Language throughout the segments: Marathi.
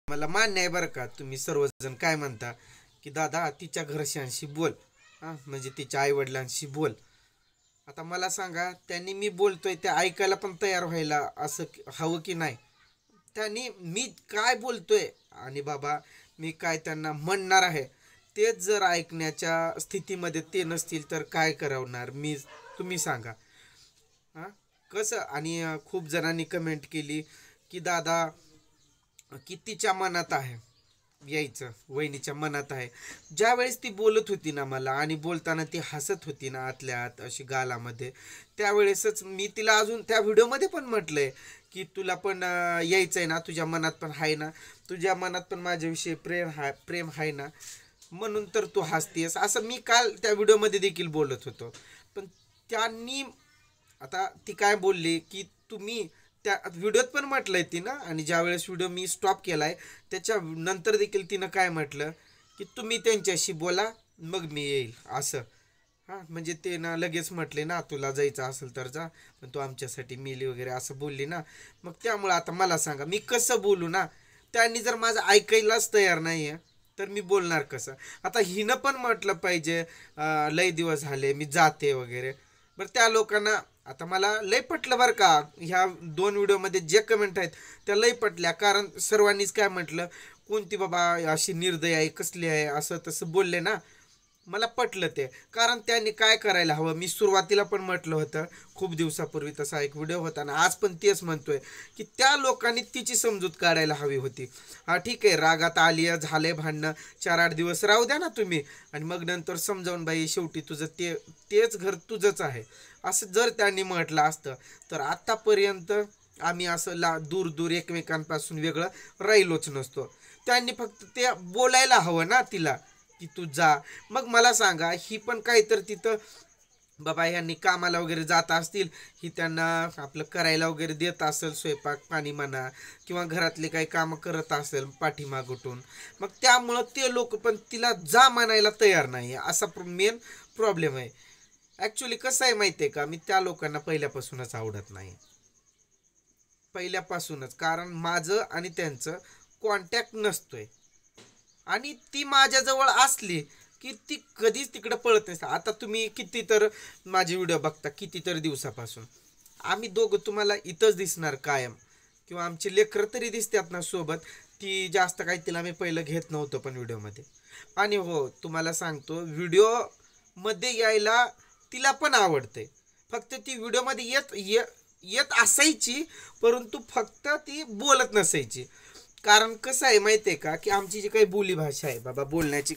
मला मान्य आहे बरं का, तुम्ही सर्वजण काय म्हणता की दादा तिच्या घरच्यांशी बोल, हां म्हणजे तिच्या आईवडिलांशी बोल. आता मला सांगा, त्यांनी मी बोलतोय ते ऐकायला पण तयार व्हायला असं हवं की नाही. त्यांनी मी काय बोलतोय आणि बाबा मी काय त्यांना म्हणणार आहे तेच जर ऐकण्याच्या स्थितीमध्ये ते नसतील तर काय करवणार मी, तुम्ही सांगा. हां कसं आणि खूप जणांनी कमेंट केली की दादा की तिच्या मनात आहे यायचं, वहिनीच्या मनात आहे. ज्या वेळेस ती बोलत होती ना मला आणि बोलताना ती हसत होती ना आतल्या आत अशी गालामध्ये, त्यावेळेसच मी तिला अजून त्या व्हिडिओमध्ये पण म्हटलंय की तुला पण यायचंय ना, तुझ्या मनात पण आहे ना, तुझ्या मनात पण माझ्याविषयी प्रेम आहे ना, म्हणून तर तू हसतेस, असं मी काल त्या व्हिडिओमध्ये देखील बोलत होतो. पण त्यांनी आता ती काय बोलली की तुम्ही त्या व्हिडिओत पण म्हटलंय तिनं, आणि ज्या वेळेस व्हिडिओ मी स्टॉप केलाय त्याच्या नंतर देखील तिनं काय म्हटलं की तुम्ही त्यांच्याशी बोला मग मी येईल असं. हां म्हणजे ते ना लगेच म्हटले ना तुला जायचं असेल तर जा, पण तू आमच्यासाठी मेली वगैरे असं बोलली ना. मग त्यामुळं आता मला सांगा मी कसं बोलू ना, त्यांनी जर माझं ऐकायलाच तयार नाही आहे तर मी बोलणार कसं. आता हिनं पण म्हटलं पाहिजे लय दिवस झाले मी जाते वगैरे. बरं त्या लोकांना आता मला लय पटलं बरं का, ह्या दोन व्हिडिओमध्ये जे कमेंट आहेत त्या लय पटल्या, कारण सर्वांनीच काय म्हटलं कोणती बाबा अशी निर्दय आहे कसली आहे असं तसं बोलले ना. मला पटलं ते, कारण त्यांनी काय करायला हवं, मी सुरुवातीला पण म्हटलं होतं खूप दिवसापूर्वी तसा एक व्हिडिओ होता ना, आज पण तेच म्हणतोय की त्या लोकांनी तिची समजूत काढायला हवी होती. हा ठीक आहे रागात आली झाले भांडणं, 4-8 दिवस राहू द्या ना तुम्ही, आणि मग नंतर समजावून बाई शेवटी तुझं तेच घर तुझंच आहे असं जर त्यांनी म्हटलं असतं तर आतापर्यंत आम्ही असं दूर दूर एकमेकांपासून वेगळं राहिलोच नसतो. त्यांनी फक्त ते बोलायला हवं ना तिला की तू जा. मग मला सांगा ही पण काहीतरी तिथं बाबा ह्यांनी कामाला वगैरे जात असतील, ही त्यांना आपलं करायला वगैरे देत असेल स्वयंपाक पाणी म्हणा, किंवा घरातले काही कामं करत असेल पाठीमागून, मग त्यामुळं ते लोक पण तिला जा म्हणायला तयार नाही, असा मेन प्रॉब्लेम आहे. ॲक्च्युली कसं आहे माहिती आहे का, मी त्या लोकांना पहिल्यापासूनच आवडत नाही, पहिल्यापासूनच, कारण माझं आणि त्यांचं कॉन्टॅक्ट नसतोय. आणि ती माझ्याजवळ असली की ती कधीच तिकडं पळत नसते. आता तुम्ही किती तर माझे व्हिडिओ बघता कितीतरी दिवसापासून, आम्ही दोघं तुम्हाला इथंच दिसणार कायम, किंवा आमची लेकरं तरी दिसतात ना सोबत. ती जास्त काही तिला मी पहिलं घेत नव्हतं पण व्हिडिओमध्ये. आणि हो तुम्हाला सांगतो व्हिडिओमध्ये यायला तिला पण आवडते, फक्त ती व्हिडिओमध्ये येत असायची परंतु फक्त ती बोलत नसायची. कारण कसं आहे माहिती आहे का की आमची जी काही बोलीभाषा आहे बाबा, बोलण्याची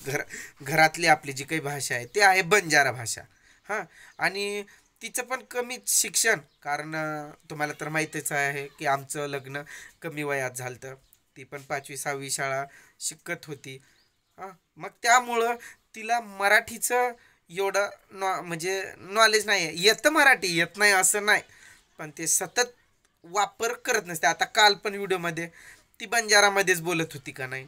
घरातली आपली जी काही भाषा आहे ते आहे बंजारा भाषा. हां आणि तिचं पण कमीच शिक्षण, कारण तुम्हाला तर माहीतच आहे की आमचं लग्न कमी वयात झालं तर ती पण 5वी 6वी शाळा शिकत होती. हां मग त्यामुळं तिला मराठीचं एवढं म्हणजे नॉलेज नाही आहे. येतं मराठी, येत नाही असं नाही, पण ते सतत वापर करत नसते. आता काल पण व्हिडिओमध्ये ती बंजारामध्येच बोलत होती का नाही.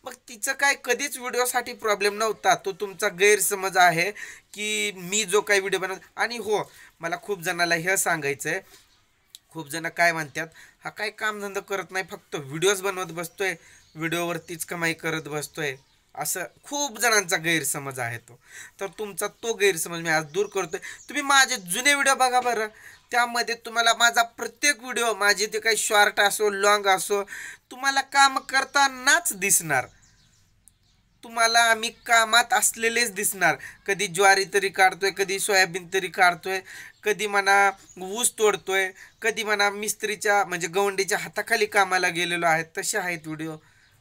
मग तिचं काय कधीच व्हिडिओसाठी प्रॉब्लेम नव्हता, तो तुमचा गैरसमज आहे की मी जो काही व्हिडिओ बनवत. आणि हो मला खूप जणाला हे सांगायचं आहे, खूप जण काय म्हणतात हा काय कामधंदा करत नाही फक्त व्हिडिओज बनवत बसतोय, व्हिडिओवरतीच कमाई करत बसतोय, असं खूप जणांचा गैरसमज आहे तो. तर तुमचा तो गैरसमज मी आज दूर करतोय. तुम्ही माझे जुने व्हिडिओ बघा बरं, त्यामध्ये तुम्हाला माझा प्रत्येक व्हिडिओ, माझे ते काही शॉर्ट असो लॉंग असो, तुम्हाला काम करतानाच दिसणार. तुम्हाला आम्ही कामात असलेलेच दिसणार. कधी ज्वारी तरी काढतोय, कधी सोयाबीन तरी काढतोय, कधी म्हणा ऊस तोडतोय, कधी म्हणा मिस्त्रीच्या म्हणजे गवंडीच्या हाताखाली कामाला गेलेलो आहे तसे आहेत व्हिडिओ.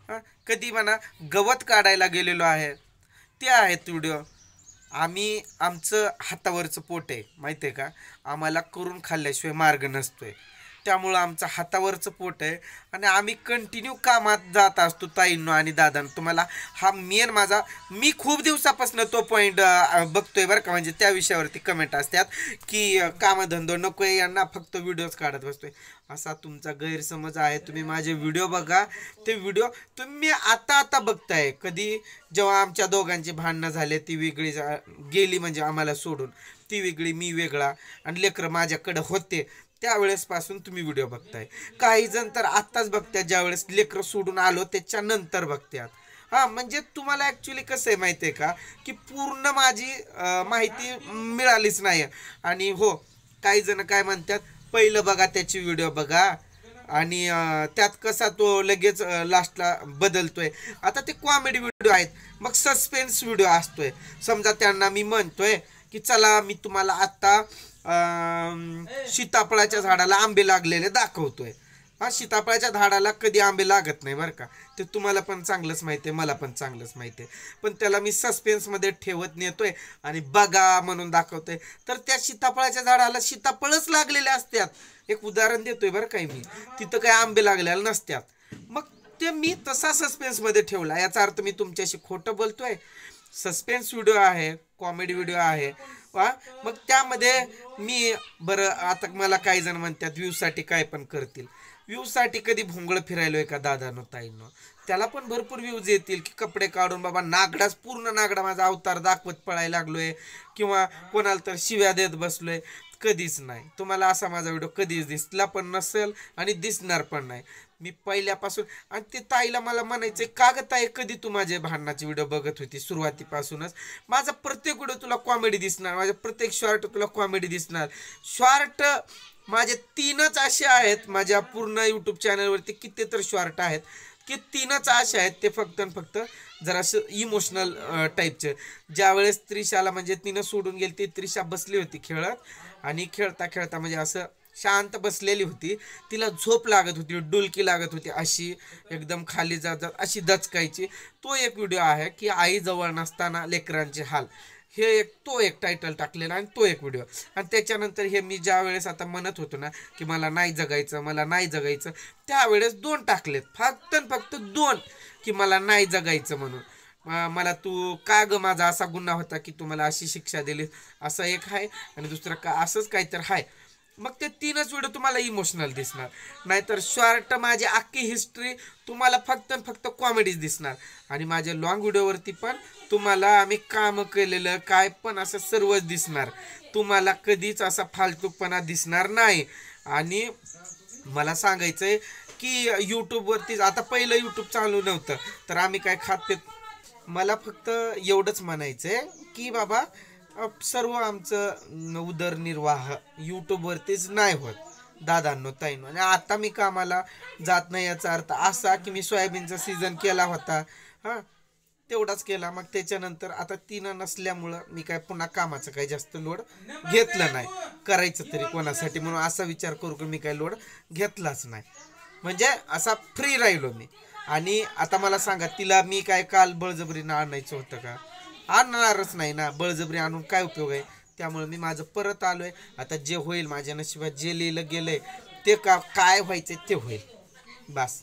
हां कधी म्हणा गवत काढायला गेलेलो आहे ते आहेत व्हिडिओ. आम्ही आमचं हातावरचं पोट आहे माहिती आहे का, आम्हाला करून खाल्ल्याशिवाय मार्ग नसतोय, त्यामुळं आमचं हातावरचं पोट आहे आणि आम्ही कंटिन्यू कामात जात असतो ताईंनो आणि दादांनो. तुम्हाला हा मेन माझा, मी खूप दिवसापासून तो पॉईंट बघतोय बरं का, म्हणजे त्या विषयावरती कमेंट असतात की कामधंदो नको आहे यांना, फक्त व्हिडिओज काढत बसतोय. असा तुमचा गैरसमज आहे. तुम्ही माझे व्हिडिओ बघा, ते व्हिडिओ तुम्ही आता आता बघताय. कधी जेव्हा आमच्या दोघांची भांडणं झाले, ती वेगळी गेली म्हणजे आम्हाला सोडून, ती वेगळी मी वेगळा, आणि लेकरं माझ्याकडं होते त्यावेळेस पासून तुम्ही व्हिडिओ बघताय. काही जण तर आत्ताच बघतात, ज्यावेळेस लेकरं सोडून आलो त्याच्यानंतर बघतात. हा म्हणजे तुम्हाला ॲक्च्युली कसं आहे माहिती आहे का, की पूर्ण माझी माहिती मिळालीच नाही. आणि हो, काही जण काय म्हणतात, पहिलं बघा त्याची व्हिडिओ बघा आणि त्यात कसा तो लगेच लास्टला बदलतोय. आता ते कॉमेडी व्हिडिओ आहेत, मग सस्पेन्स व्हिडिओ असतोय. समजा त्यांना मी म्हणतोय की चला मी तुम्हाला आत्ता सीताफळाच्या झाडाला आंबे लागलेले दाखवतोय. हा, सीताफळाच्या झाडाला कधी आंबे लागत नाही बरं का, ते तुम्हाला पण चांगलंच माहिती आहे, मला पण चांगलंच माहिती आहे. पण त्याला मी सस्पेन्समध्ये ठेवत नेतोय आणि बघा म्हणून दाखवतोय. तर त्या सीताफळाच्या झाडाला सीताफळच लागलेले असतात. एक उदाहरण देतोय बरं काय मी, तिथं काय आंबे लागलेले नसतात. मग ते मी तसा सस्पेन्समध्ये ठेवला, याचा अर्थ मी तुमच्याशी खोटं बोलतोय. सस्पेन्स व्हिडिओ आहे, कॉमेडी व्हिडिओ आहे. मग त्यामध्ये मी बरं, आता मला काही जण म्हणतात व्ह्यूसाठी काय पण करतील. व्ह्यूसाठी कधी भोंगळ फिरायलोय का दादानो ताईनो? त्याला पण भरपूर व्ह्यूज येतील की कपडे काढून बाबा नागडाच, पूर्ण नागडा माझा अवतार दाखवत पळायला लागलोय किंवा कोणाला तर शिव्या देत बसलोय. कधीच नाही. तुम्हाला असा माझा व्हिडिओ कधीच दिसला पण नसेल आणि दिसणार पण नाही. मी पहिल्यापासून, आणि ते ताईला मला म्हणायचं, का ग ताई कधी तू माझे भांडणाचे व्हिडिओ बघत होती सुरुवातीपासूनच? माझा प्रत्येक व्हिडिओ तुला कॉमेडी दिसणार, माझे प्रत्येक शॉर्ट तुला कॉमेडी दिसणार. शॉर्ट माझे 3च असे आहेत, माझ्या पूर्ण यूट्यूब चॅनलवरती किती तर शॉर्ट आहेत की 3च असे आहेत, ते फक्त फक्त जरासं इमोशनल टाईपचे. ज्यावेळेस त्रिशाला म्हणजे तिनं सोडून गेली, ती त्रिशा बसली होती खेळत, आणि खेळता खेळता म्हणजे असं शांत बसलेली होती, तिला झोप लागत होती, डुलकी लागत होती, अशी एकदम खाली जात जात अशी दचकायची. तो एक व्हिडिओ आहे की आई जवळ नसताना लेकरांचे हाल, हे एक, तो एक टायटल टाकलेला आणि तो एक व्हिडिओ. आणि त्याच्यानंतर हे मी ज्या वेळेस आता म्हणत होतो ना की मला नाही जगायचं, मला नाही जगायचं, त्यावेळेस 2 टाकलेत, फक्त 2, की मला नाही जगायचं म्हणून. मला तू का ग, माझा असा गुन्हा होता की तू मला अशी शिक्षा दिली, असं एक आहे. आणि दुसरं का असंच काहीतरी आहे. मग ते 3च व्हिडिओ तुम्हाला इमोशनल दिसणार. नाहीतर शॉर्ट माझी अख्खी हिस्ट्री तुम्हाला फक्त कॉमेडीज दिसणार. आणि माझ्या लॉंग व्हिडिओवरती पण तुम्हाला आम्ही काम केलेलं काय पण असं सर्वच दिसणार. तुम्हाला कधीच असा फालतूपणा दिसणार नाही. आणि मला सांगायचं आहे की यूट्यूबवरतीच, आता पहिलं यूट्यूब चालू नव्हतं तर आम्ही काय खात पेत, मला फक्त एवढंच म्हणायचं आहे की बाबा सर्व आमचं उदरनिर्वाह यूट्यूबवरतीच नाही होत दादांनो ताईंनो. आणि आता मी कामाला जात नाही, याचा अर्थ असा की मी सोयाबीनचा सीझन केला होता, हां तेवढाच केला. मग त्याच्यानंतर आता 3 नसल्यामुळं मी काय पुन्हा कामाचं काही जास्त लोड घेतलं नाही. करायचं तरी कोणासाठी म्हणून असा विचार करू की मी काही लोड घेतलाच नाही, म्हणजे असा फ्री राहिलो मी. आणि आता मला सांगा, तिला मी काय काल बळजबरीनं आणायचं होतं का? आणणारच नाही ना, बळजबरी आणून काय उपयोग आहे. त्यामुळे मी माझं परत आलोय. आता जे होईल माझ्या नशिबात, जे लिहिलं गेलंय ते काय व्हायचं ते होईल, बस.